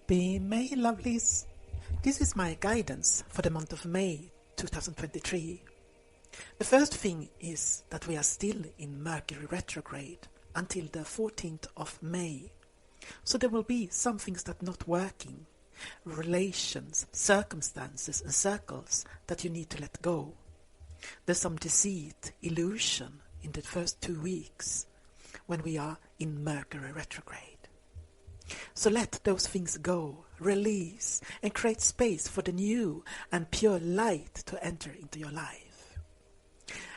Happy May, lovelies! This is my guidance for the month of May 2023. The first thing is that we are still in Mercury retrograde until the 14th of May. So there will be some things that are not working, relations, circumstances and circles that you need to let go. There's some deceit, illusion in the first 2 weeks when we are in Mercury retrograde. So let those things go, release, and create space for the new and pure light to enter into your life.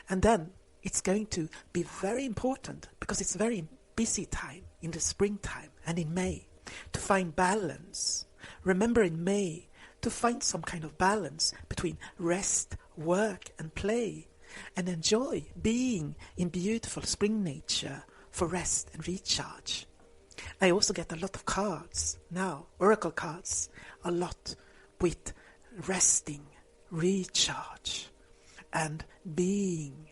And then it's going to be very important, because it's very busy time in the springtime and in May, to find balance. Remember in May to find some kind of balance between rest, work and play, and enjoy being in beautiful spring nature for rest and recharge. I also get a lot of cards now, oracle cards, a lot with resting, recharge, and being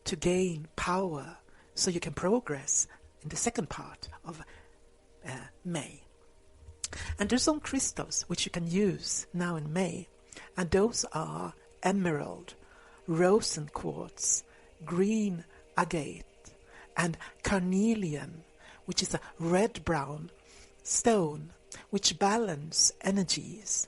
to gain power so you can progress in the second part of May. And there's some crystals which you can use now in May, and those are emerald, rosen quartz, green agate, and carnelian, which is a red-brown stone which balance energies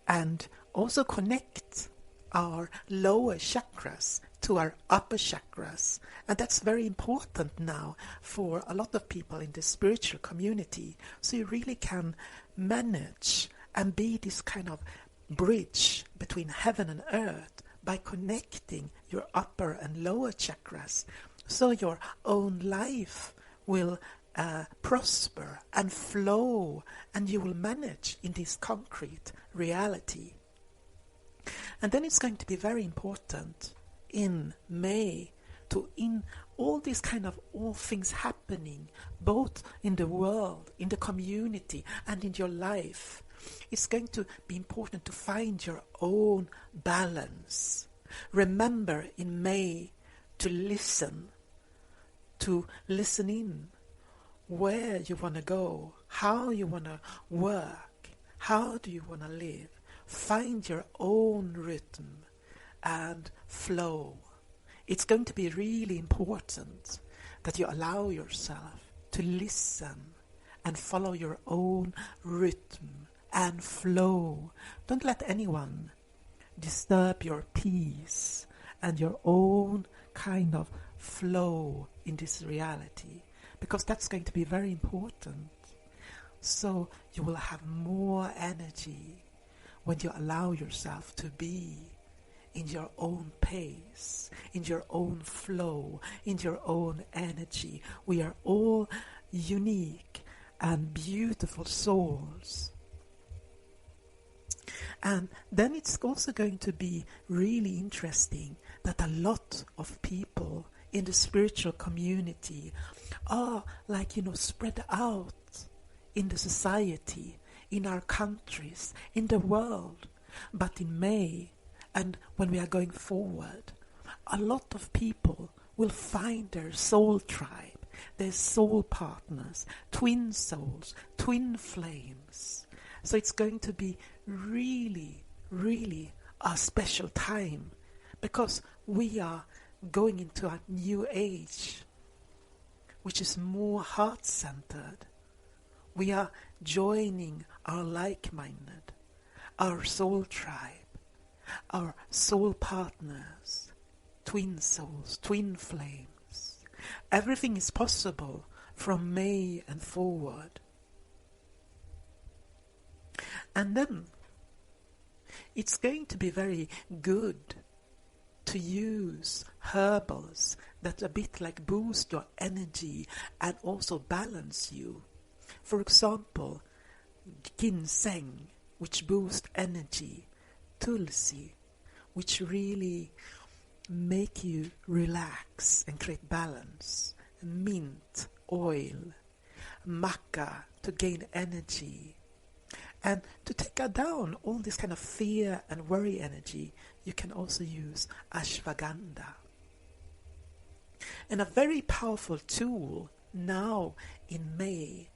and also connect our lower chakras to our upper chakras. And that's very important now for a lot of people in the spiritual community. So you really can manage and be this kind of bridge between heaven and earth by connecting your upper and lower chakras, so your own life will prosper and flow, and you will manage in this concrete reality. And then it's going to be very important in May to, in all these kind of all things happening, both in the world, in the community and in your life, it's going to be important to find your own balance. Remember in May to listen in where you want to go, how you want to work, how do you want to live. Find your own rhythm and flow. It's going to be really important that you allow yourself to listen and follow your own rhythm and flow. Don't let anyone disturb your peace and your own kind of flow in this reality, because that's going to be very important. So you will have more energy when you allow yourself to be in your own pace, in your own flow, in your own energy. We are all unique and beautiful souls. And then it's also going to be really interesting that a lot of people in the spiritual community are spread out in the society, in our countries, in the world. But in May, and when we are going forward, a lot of people will find their soul tribe, their soul partners, twin souls, twin flames. So it's going to be really, really a special time, because we are going into a new age, which is more heart-centered. We are joining our like-minded, our soul tribe, our soul partners, twin souls, twin flames. Everything is possible from May and forward. And then it's going to be very good to use herbals that a bit like boost your energy and also balance you. For example, ginseng, which boosts energy, tulsi, which really make you relax and create balance, mint oil, maca to gain energy. And to take down all this kind of fear and worry energy, you can also use ashwagandha. And a very powerful tool now in May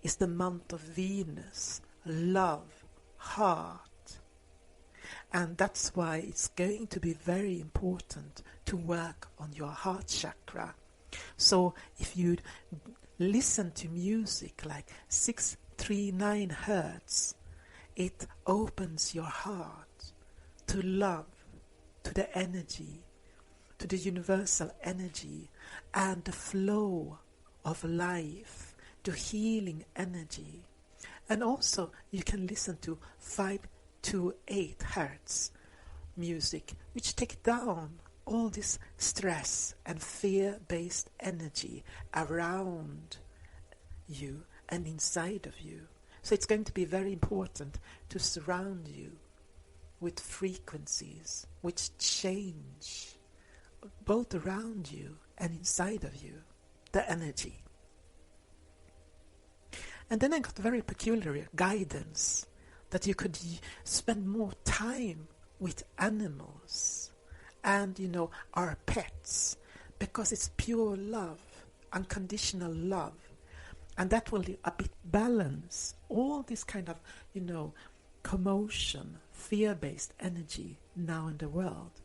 is the month of Venus, love, heart. And that's why it's going to be very important to work on your heart chakra. So if you listen to music like 639 hertz, it opens your heart to love, to the energy, to the universal energy and the flow of life, to healing energy. And also you can listen to 528 hertz music, which take down all this stress and fear-based energy around you and inside of you. So it's going to be very important to surround you with frequencies which change both around you and inside of you, the energy. And then I got very peculiar guidance that you could spend more time with animals and, our pets, because it's pure love, unconditional love. And that will a bit balance all this kind of, commotion, fear-based energy now in the world,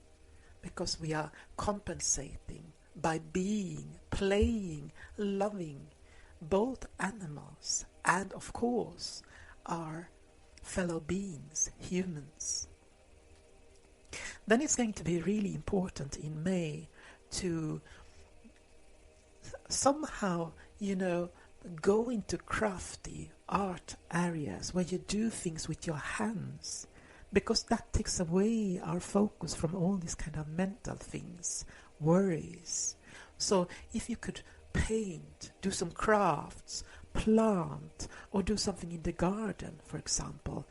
because we are compensating by being, playing, loving both animals and, of course, our fellow beings, humans. Then it's going to be really important in May to somehow, go into crafty art areas where you do things with your hands, because that takes away our focus from all these kind of mental things, worries. So if you could paint, do some crafts, plant, or do something in the garden, for example.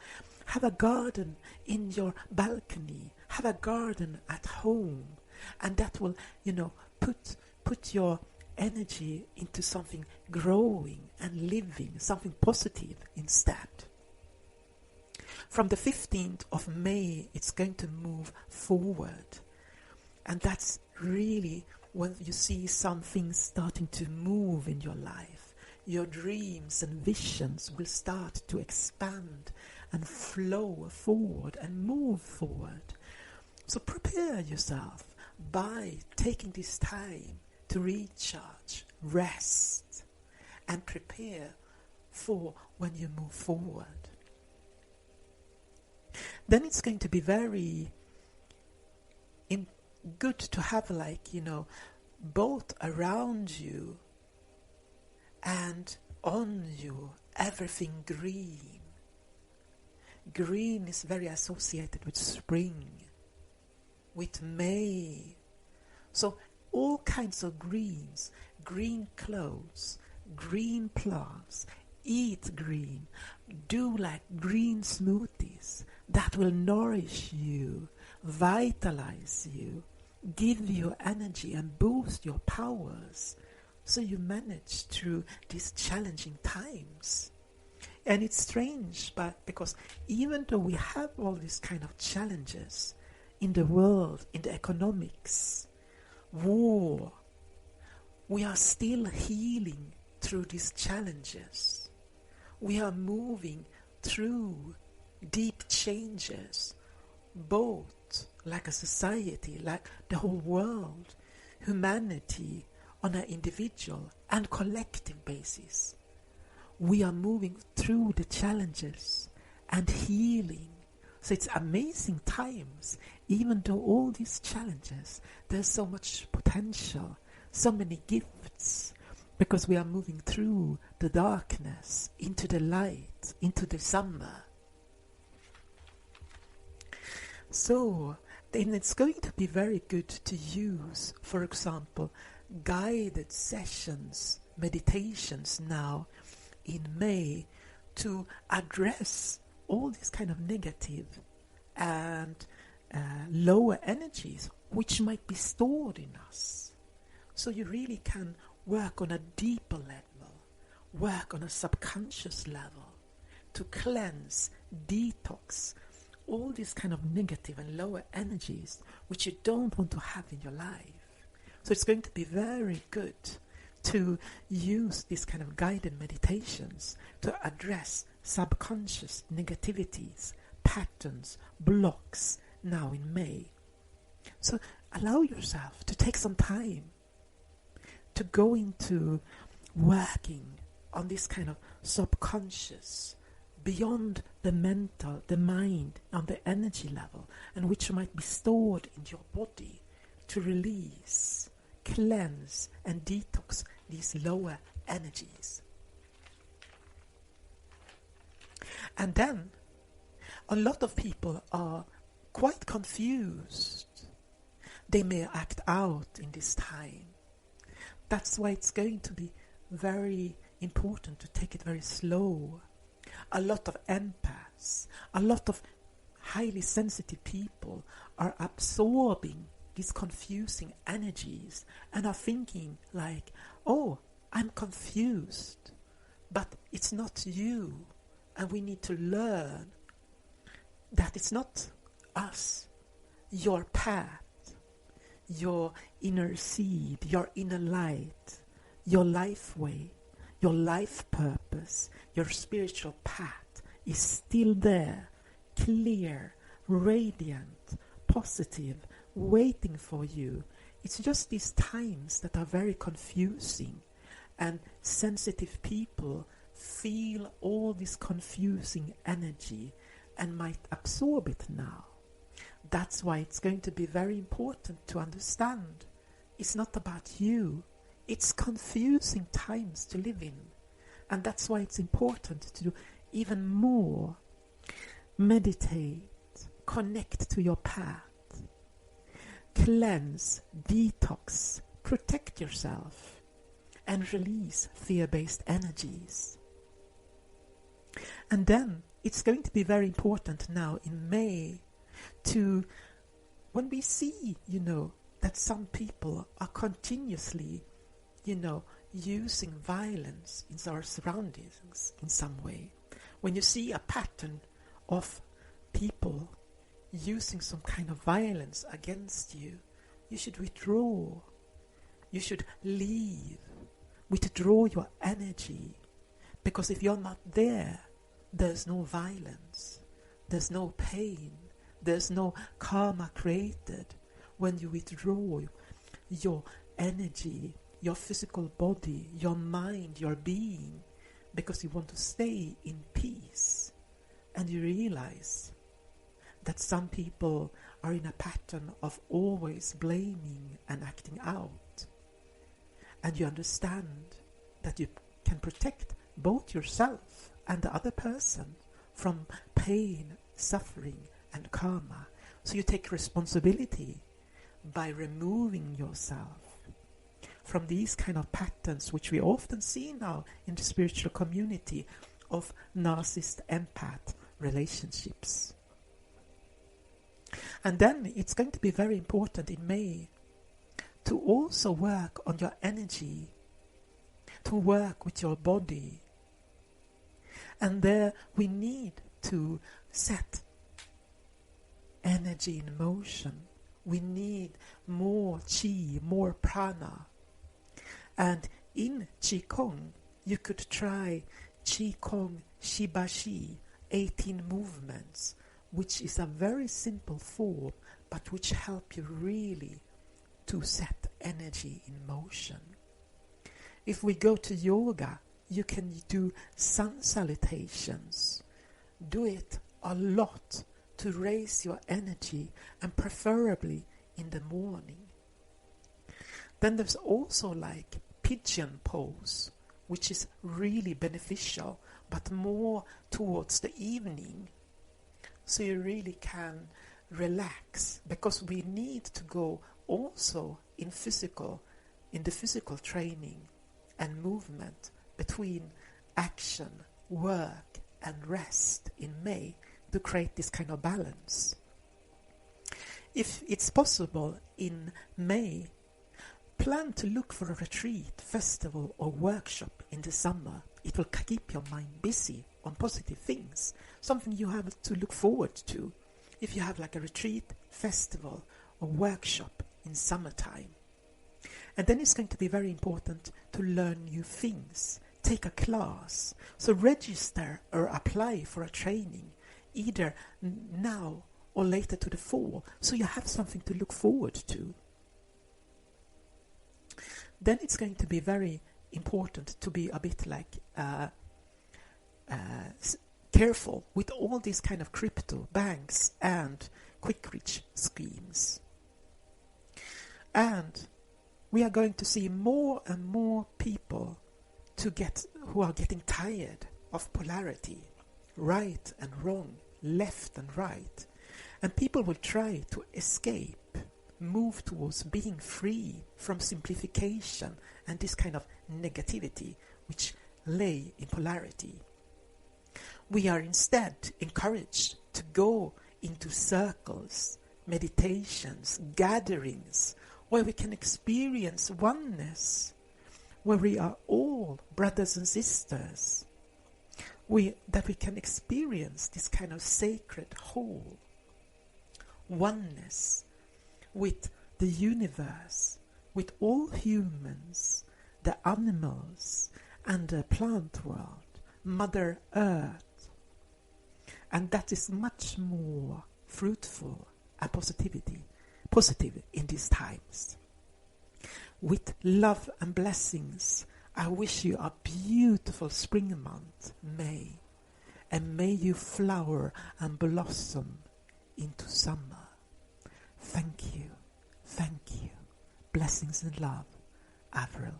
Have a garden in your balcony, have a garden at home, and that will, put your energy into something growing and living, something positive instead. From the 15th of May, it's going to move forward. And that's really when you see some things starting to move in your life. Your dreams and visions will start to expand and flow forward and move forward. So prepare yourself by taking this time to recharge, rest, and prepare for when you move forward. Then it's going to be very good to have both around you and on you everything green. Green is very associated with spring, with May. So all kinds of greens, green clothes, green plants, eat green, do like green smoothies that will nourish you, vitalize you, give you energy and boost your powers so you manage through these challenging times. And it's strange, but because even though we have all these kind of challenges in the world, in the economics, war, we are still healing through these challenges. We are moving through deep changes, both like a society, like the whole world, humanity on an individual and collective basis. We are moving through the challenges and healing. So it's amazing times. Even though all these challenges, there's so much potential, so many gifts, because we are moving through the darkness, into the light, into the summer. So then it's going to be very good to use, for example, guided sessions, meditations now in May to address all these kind of negative and lower energies which might be stored in us. So you really can work on a deeper level, work on a subconscious level to cleanse, detox all these kind of negative and lower energies which you don't want to have in your life. So it's going to be very good to use these kind of guided meditations to address subconscious negativities, patterns, blocks now in May. So allow yourself to take some time to go into working on this kind of subconscious, beyond the mental, the mind, on the energy level, and which might be stored in your body, to release, cleanse, and detox these lower energies. And then, a lot of people are quite confused. They may act out in this time. That's why it's going to be very important to take it very slow. A lot of empaths, a lot of highly sensitive people are absorbing these confusing energies and are thinking like, oh, I'm confused, but it's not you. And we need to learn that it's not us, your path, your inner seed, your inner light, your life way, your life purpose, your spiritual path is still there, clear, radiant, positive, waiting for you. It's just these times that are very confusing, and sensitive people feel all this confusing energy and might absorb it now. That's why it's going to be very important to understand it's not about you. It's confusing times to live in. And that's why it's important to do even more. Meditate, connect to your path, cleanse, detox, protect yourself, and release fear-based energies. And then it's going to be very important now in May to, when we see, that some people are continuously, using violence in our surroundings in some way. When you see a pattern of people using some kind of violence against you, you should withdraw. You should leave. Withdraw your energy. Because if you're not there, there's no violence. There's no pain. There's no karma created when you withdraw your energy, your physical body, your mind, your being, because you want to stay in peace. And you realize that some people are in a pattern of always blaming and acting out. And you understand that you can protect both yourself and the other person from pain, suffering, and karma. So you take responsibility by removing yourself from these kind of patterns which we often see now in the spiritual community of narcissist-empath relationships. And then it's going to be very important in May to also work on your energy, to work with your body. And there we need to set energy in motion. We need more chi, more prana. And in Qigong, you could try Qigong Shibashi, 18 movements, which is a very simple form, but which help you really to set energy in motion. If we go to yoga, you can do sun salutations. Do it a lot to raise your energy, and preferably in the morning. Then there's also like pigeon pose, which is really beneficial, but more towards the evening. So you really can relax, because we need to go also in the physical training and movement between action, work, and rest in May to create this kind of balance. If it's possible in May, plan to look for a retreat, festival, or workshop in the summer. It will keep your mind busy on positive things, something you have to look forward to. If you have like a retreat, festival, or workshop in summertime. And then it's going to be very important to learn new things, take a class. So register or apply for a training, either now or later to the fall, so you have something to look forward to. Then it's going to be very important to be a bit like careful with all these kind of crypto banks and quick rich schemes. And we are going to see more and more people who are getting tired of polarity, right and wrong, left and right. And people will try to escape, move towards being free from simplification and this kind of negativity which lay in polarity. We are instead encouraged to go into circles, meditations, gatherings, where we can experience oneness, where we are all brothers and sisters, that we can experience this kind of sacred whole, oneness with the universe, with all humans, the animals, and the plant world, Mother Earth. And that is much more fruitful and positive in these times. With love and blessings, I wish you a beautiful spring month, May, and may you flower and blossom into summer. Thank you. Blessings and love, Avril.